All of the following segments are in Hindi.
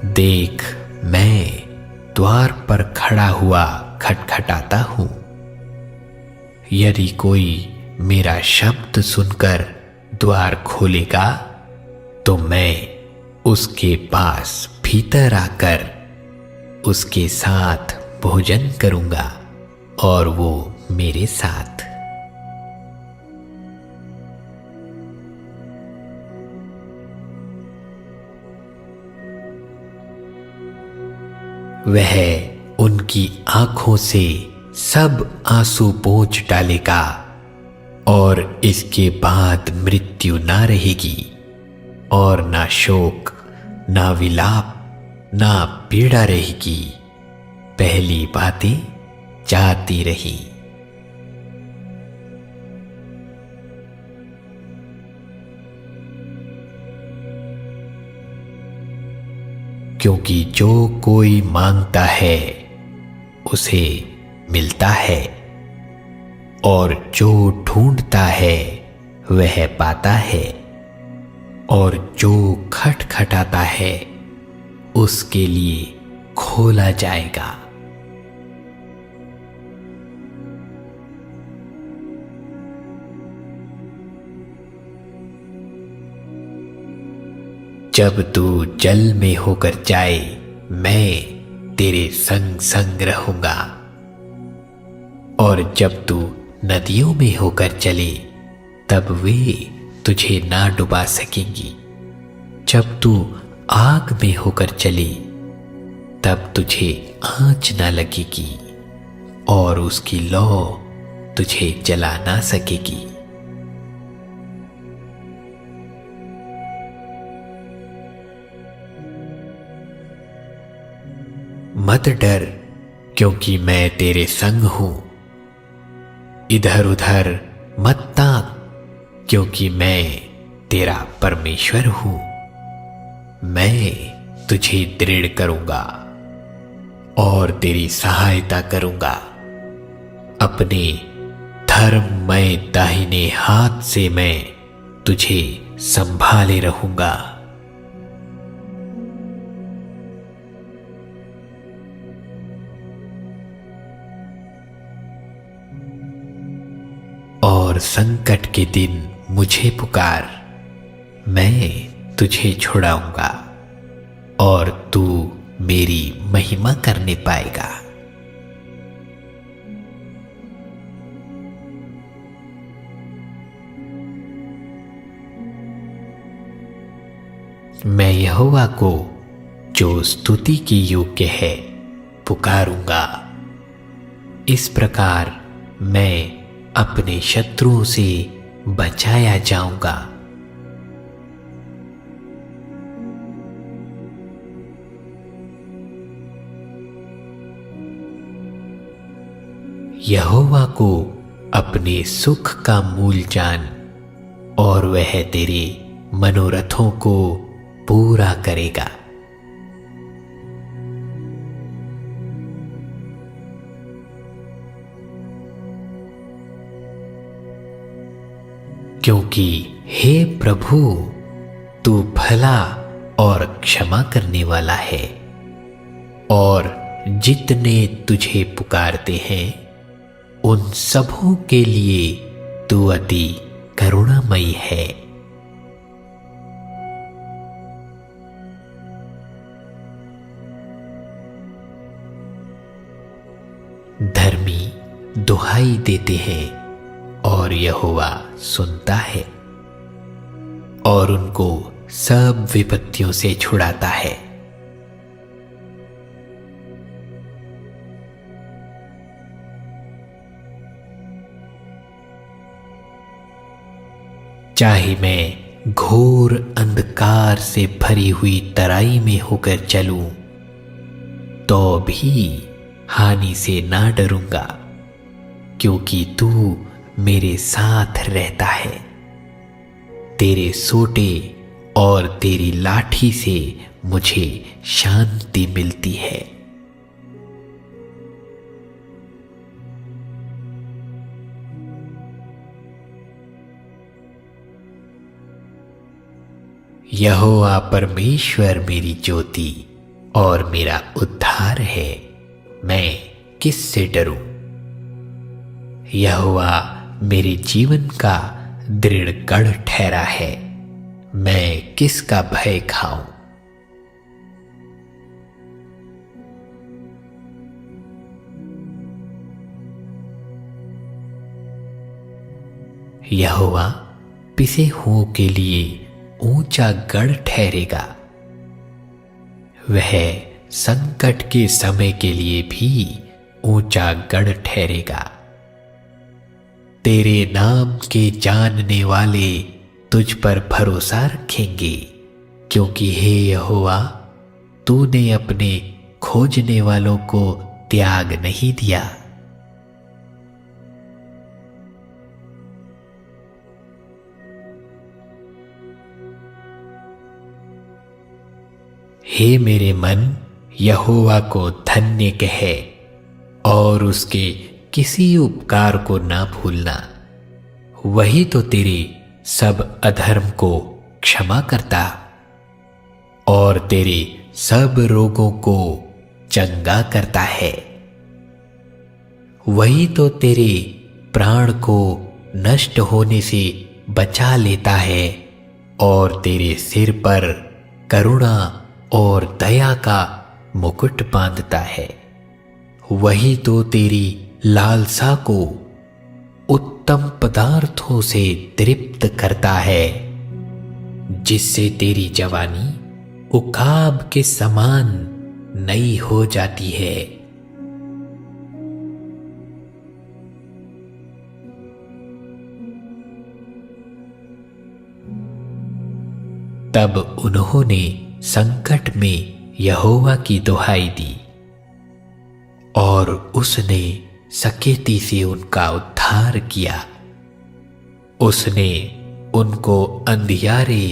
देख, मैं द्वार पर खड़ा हुआ खटखटाता हूं। यदि कोई मेरा शब्द सुनकर द्वार खोलेगा तो मैं उसके पास भीतर आकर उसके साथ भोजन करूंगा और वो मेरे साथ। वह उनकी आंखों से सब आंसू पोंछ डालेगा और इसके बाद मृत्यु ना रहेगी और ना शोक, ना विलाप, ना पीड़ा रहेगी। पहली बातें जाती रही। क्योंकि जो कोई मांगता है उसे मिलता है और जो ढूंढता है वह पाता है और जो खटखटाता है उसके लिए खोला जाएगा। जब तू जल में होकर जाए मैं तेरे संग संग रहूंगा और जब तू नदियों में होकर चले तब वे तुझे ना डुबा सकेंगी। जब तू आग में होकर चले तब तुझे आंच ना लगेगी और उसकी लौ तुझे जला ना सकेगी। मत डर, क्योंकि मैं तेरे संग हूं। इधर उधर मत ताक, क्योंकि मैं तेरा परमेश्वर हूं। मैं तुझे दृढ़ करूंगा और तेरी सहायता करूंगा। अपने धर्ममय दाहिने हाथ से मैं तुझे संभाले रहूंगा। और संकट के दिन मुझे पुकार, मैं तुझे छुड़ाऊंगा और तू मेरी महिमा करने पाएगा। मैं यहोवा को, जो स्तुति की योग्य है, पुकारूंगा। इस प्रकार मैं अपने शत्रुओं से बचाया जाऊंगा। यहोवा को अपने सुख का मूल जान और वह तेरे मनोरथों को पूरा करेगा। क्योंकि हे प्रभु, तू भला और क्षमा करने वाला है और जितने तुझे पुकारते हैं उन सबों के लिए तू अति करुणामयी है। धर्मी दुहाई देते हैं और यहोवा सुनता है और उनको सब विपत्तियों से छुड़ाता है। चाहे मैं घोर अंधकार से भरी हुई तराई में होकर चलूं तो भी हानि से ना डरूंगा, क्योंकि तू मेरे साथ रहता है। तेरे सोटे और तेरी लाठी से मुझे शांति मिलती है। यहोवा परमेश्वर मेरी ज्योति और मेरा उद्धार है, मैं किससे डरूं? यहोवा मेरे जीवन का दृढ़ गढ़ ठहरा है, मैं किसका भय खाऊं? यहोवा पिसे हुओं के लिए ऊंचा गढ़ ठहरेगा, वह संकट के समय के लिए भी ऊंचा गढ़ ठहरेगा। तेरे नाम के जानने वाले तुझ पर भरोसा रखेंगे, क्योंकि हे यहोवा, तूने अपने खोजने वालों को त्याग नहीं दिया। हे मेरे मन, यहोवा को धन्य कहे और उसके किसी उपकार को ना भूलना। वही तो तेरे सब अधर्म को क्षमा करता और तेरे सब रोगों को चंगा करता है। वही तो तेरे प्राण को नष्ट होने से बचा लेता है और तेरे सिर पर करुणा और दया का मुकुट बांधता है। वही तो तेरी लालसा को उत्तम पदार्थों से तृप्त करता है, जिससे तेरी जवानी उकाब के समान नई हो जाती है। तब उन्होंने संकट में यहोवा की दुहाई दी और उसने सकेती से उनका उद्धार किया। उसने उनको अंधियारे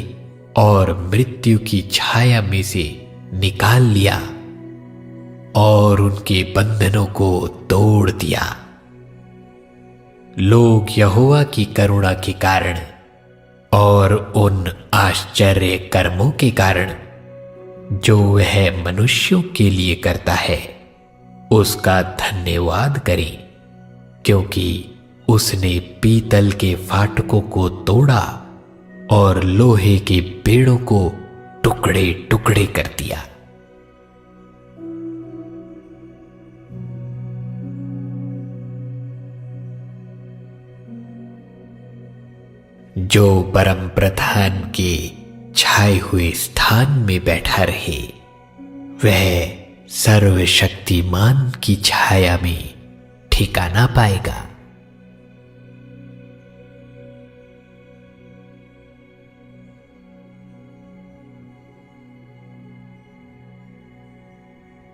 और मृत्यु की छाया में से निकाल लिया और उनके बंधनों को तोड़ दिया। लोग यहोवा की करुणा के कारण और उन आश्चर्य कर्मों के कारण जो वह मनुष्यों के लिए करता है, उसका धन्यवाद करें, क्योंकि उसने पीतल के फाटकों को तोड़ा और लोहे के पेड़ों को टुकड़े टुकड़े कर दिया। जो परम प्रधान के छाए हुए स्थान में बैठा रहे, वह सर्वशक्तिमान की छाया में ठिकाना पाएगा।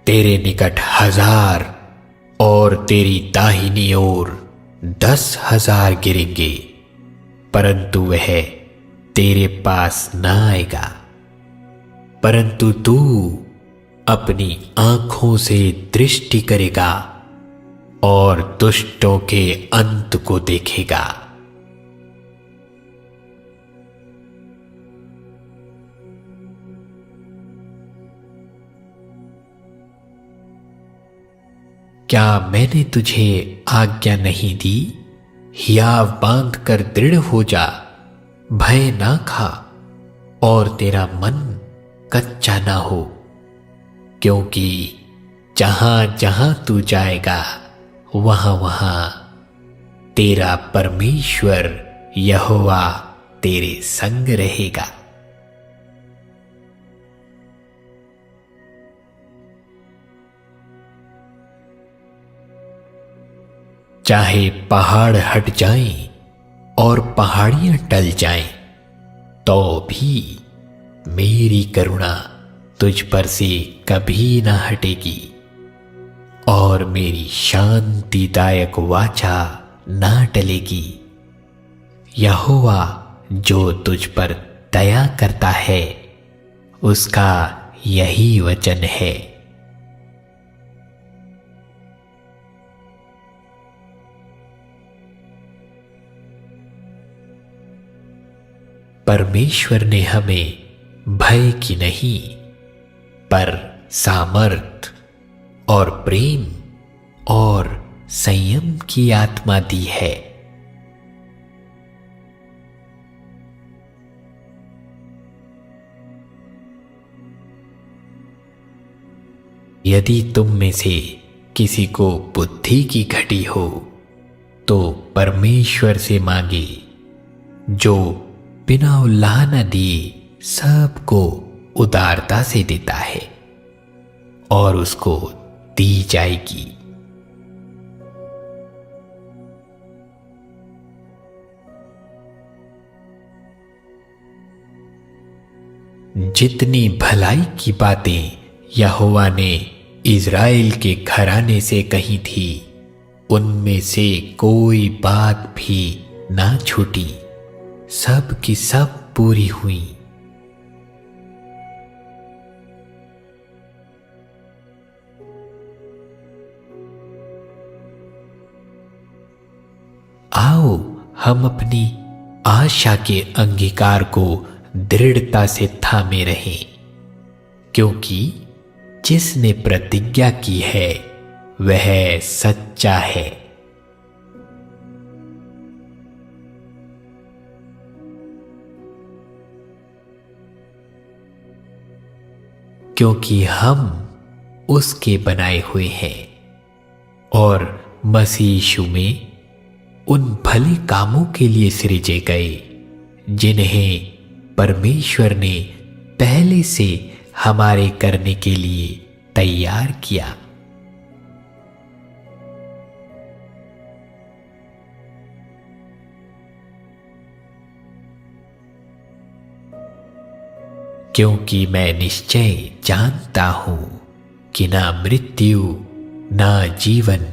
तेरे निकट 1000 और तेरी दाहिनी ओर 10,000 गिरेंगे, परंतु वह तेरे पास ना आएगा। परंतु तू अपनी आंखों से दृष्टि करेगा और दुष्टों के अंत को देखेगा। क्या मैंने तुझे आज्ञा नहीं दी? हियाव बांध कर दृढ़ हो जा, भय ना खा और तेरा मन कच्चा ना हो, क्योंकि जहां जहां तू जाएगा वहां वहां तेरा परमेश्वर यहोवा तेरे संग रहेगा। चाहे पहाड़ हट जाएं और पहाड़ियां टल जाएं, तो भी मेरी करुणा तुझ पर से कभी ना हटेगी और मेरी शांतिदायक वाचा ना टलेगी। यहोवा जो तुझ पर दया करता है, उसका यही वचन है। परमेश्वर ने हमें भय की नहीं, पर सामर्थ और प्रेम और संयम की आत्मा दी है। यदि तुम में से किसी को बुद्धि की घटी हो तो परमेश्वर से मांगे, जो बिना उल्लाह न दिए सबको उदारता से देता है, और उसको दी जाएगी। जितनी भलाई की बातें यहोवा ने इज़राइल के घराने से कही थी, उनमें से कोई बात भी ना छूटी, सब की सब पूरी हुई। आओ हम अपनी आशा के अंगीकार को दृढ़ता से थामे रहें, क्योंकि जिसने प्रतिज्ञा की है वह सच्चा है। क्योंकि हम उसके बनाए हुए हैं और मसीह यीशु में उन भले कामों के लिए सृजे गए जिन्हें परमेश्वर ने पहले से हमारे करने के लिए तैयार किया। क्योंकि मैं निश्चय जानता हूं कि ना मृत्यु, ना जीवन,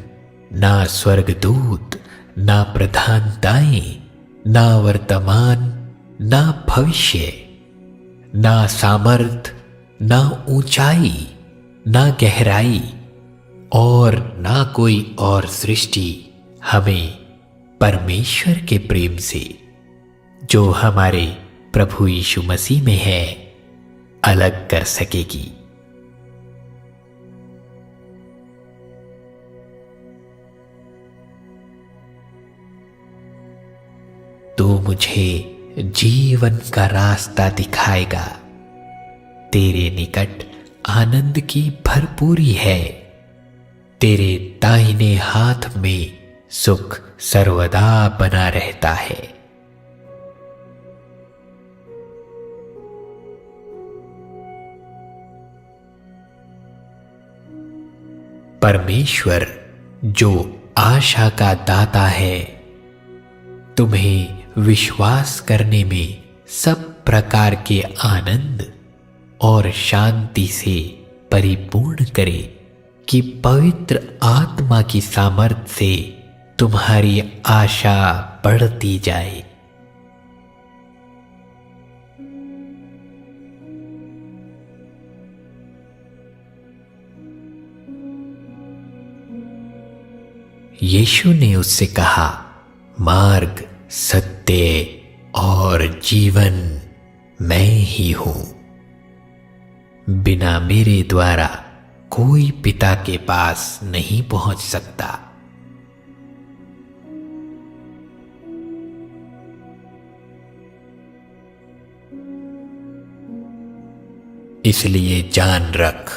ना स्वर्गदूत, ना प्रधानताएं, ना वर्तमान, ना भविष्य, ना सामर्थ, ना ऊंचाई, ना गहराई और ना कोई और सृष्टि हमें परमेश्वर के प्रेम से, जो हमारे प्रभु यीशु मसीह में है, अलग कर सकेगी। तू मुझे जीवन का रास्ता दिखाएगा। तेरे निकट आनंद की भरपूरी है। तेरे दाहिने हाथ में सुख सर्वदा बना रहता है। परमेश्वर जो आशा का दाता है, तुम्हें विश्वास करने में सब प्रकार के आनंद और शांति से परिपूर्ण करे, कि पवित्र आत्मा की सामर्थ्य से तुम्हारी आशा बढ़ती जाए। यीशु ने उससे कहा, मार्ग, सत्य और जीवन मैं ही हूं। बिना मेरे द्वारा कोई पिता के पास नहीं पहुंच सकता। इसलिए जान रख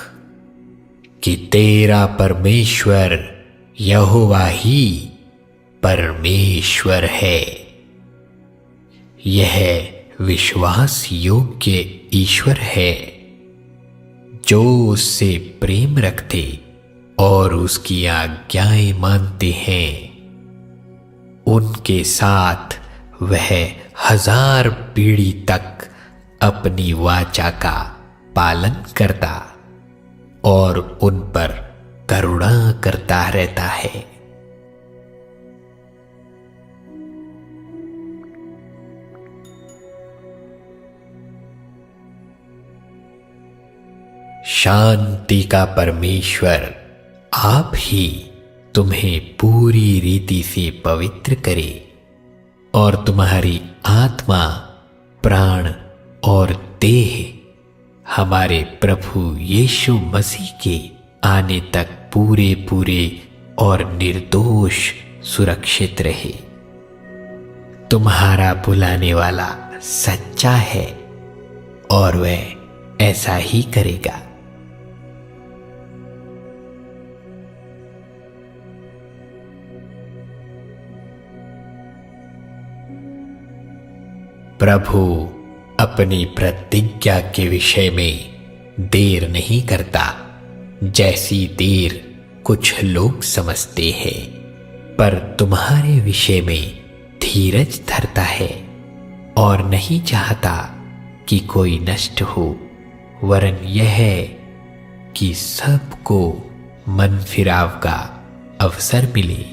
कि तेरा परमेश्वर यहोवा ही परमेश्वर है। यह विश्वास योग्य ईश्वर है, जो उससे प्रेम रखते और उसकी आज्ञाएं मानते हैं। उनके साथ वह 1000 पीढ़ी तक अपनी वाचा का पालन करता और उन पर करुणा करता रहता है। शांति का परमेश्वर आप ही तुम्हें पूरी रीति से पवित्र करे और तुम्हारी आत्मा, प्राण और देह हमारे प्रभु यीशु मसीह के आने तक पूरे पूरे और निर्दोष सुरक्षित रहे। तुम्हारा बुलाने वाला सच्चा है और वह ऐसा ही करेगा। प्रभु अपनी प्रतिज्ञा के विषय में देर नहीं करता, जैसी देर कुछ लोग समझते हैं, पर तुम्हारे विषय में धीरज धरता है और नहीं चाहता कि कोई नष्ट हो, वरन यह है कि सबको मन फिराव का अवसर मिले।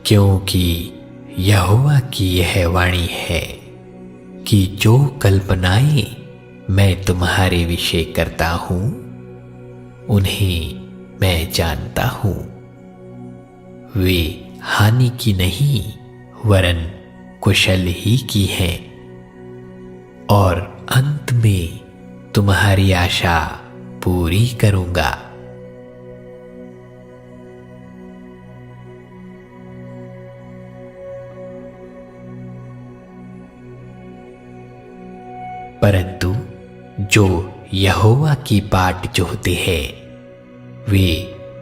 क्योंकि यहोवा की यह वाणी है कि जो कल्पनाएं मैं तुम्हारे विषय करता हूं उन्हें मैं जानता हूं। वे हानि की नहीं वरन कुशल ही की हैं, और अंत में तुम्हारी आशा पूरी करूंगा। परंतु जो यहोवा की बाट जोहते हैं वे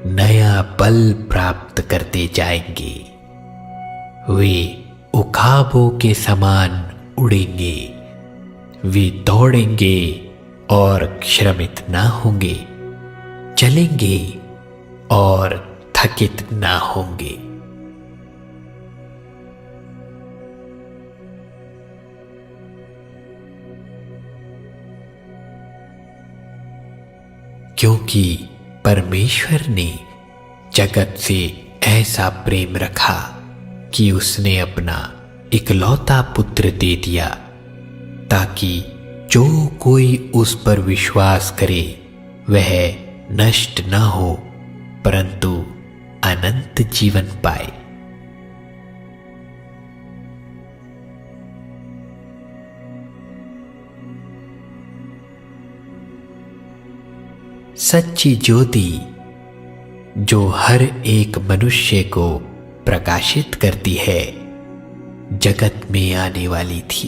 नया बल प्राप्त करते जाएंगे। वे उखाबों के समान उड़ेंगे, वे दौड़ेंगे और श्रमित ना होंगे, चलेंगे और थकित ना होंगे। क्योंकि परमेश्वर ने जगत से ऐसा प्रेम रखा कि उसने अपना इकलौता पुत्र दे दिया, ताकि जो कोई उस पर विश्वास करे वह नष्ट न हो परंतु अनंत जीवन पाए। सच्ची ज्योति जो हर एक मनुष्य को प्रकाशित करती है जगत में आने वाली थी।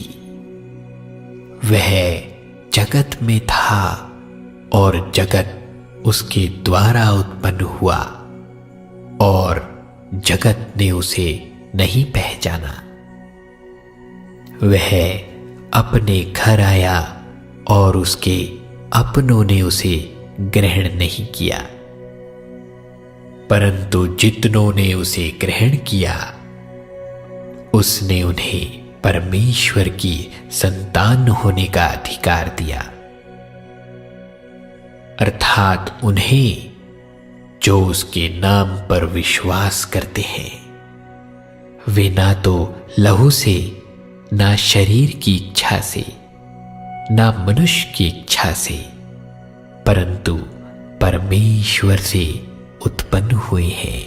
वह जगत में था और जगत उसके द्वारा उत्पन्न हुआ और जगत ने उसे नहीं पहचाना। वह अपने घर आया और उसके अपनों ने उसे ग्रहण नहीं किया, परंतु जितनों ने उसे ग्रहण किया उसने उन्हें परमेश्वर की संतान होने का अधिकार दिया, अर्थात उन्हें जो उसके नाम पर विश्वास करते हैं। वे ना तो लहू से, ना शरीर की इच्छा से, ना मनुष्य की इच्छा से, परंतु परमेश्वर से उत्पन्न हुए हैं।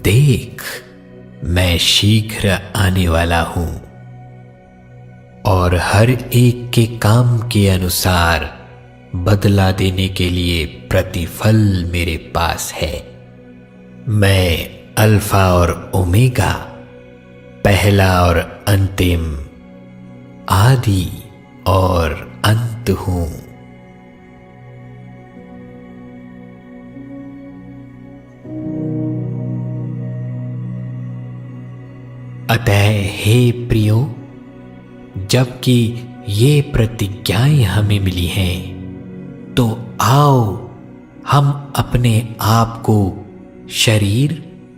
देख, मैं शीघ्र आने वाला हूं और हर एक के काम के अनुसार बदला देने के लिए प्रतिफल मेरे पास है। मैं अल्फा और ओमेगा, पहला और अंतिम, आदि और अंत हूं। अतः हे प्रियो, जबकि ये प्रतिज्ञाएं हमें मिली हैं, तो आओ हम अपने आप को शरीर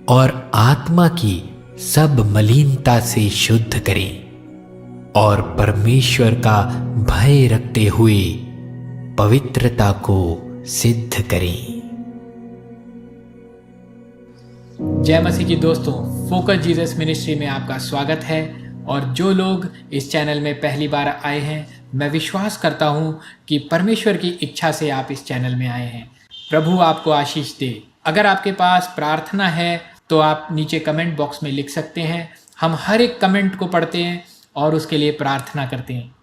और आत्मा की सब मलिनता से शुद्ध करें और परमेश्वर का भय रखते हुए पवित्रता को सिद्ध करें। जय मसीह की दोस्तों, फोकस जीसस मिनिस्ट्री में आपका स्वागत है। और जो लोग इस चैनल में पहली बार आए हैं, मैं विश्वास करता हूँ कि परमेश्वर की इच्छा से आप इस चैनल में आए हैं। प्रभु आपको आशीष दे। अगर आपके पास प्रार्थना है तो आप नीचे कमेंट बॉक्स में लिख सकते हैं। हम हर एक कमेंट को पढ़ते हैं और उसके लिए प्रार्थना करते हैं।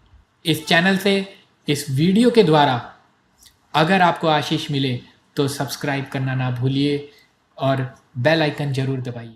इस चैनल से, इस वीडियो के द्वारा अगर आपको आशीष मिले तो सब्सक्राइब करना ना भूलिए और बेल आइकन जरूर दबाइए।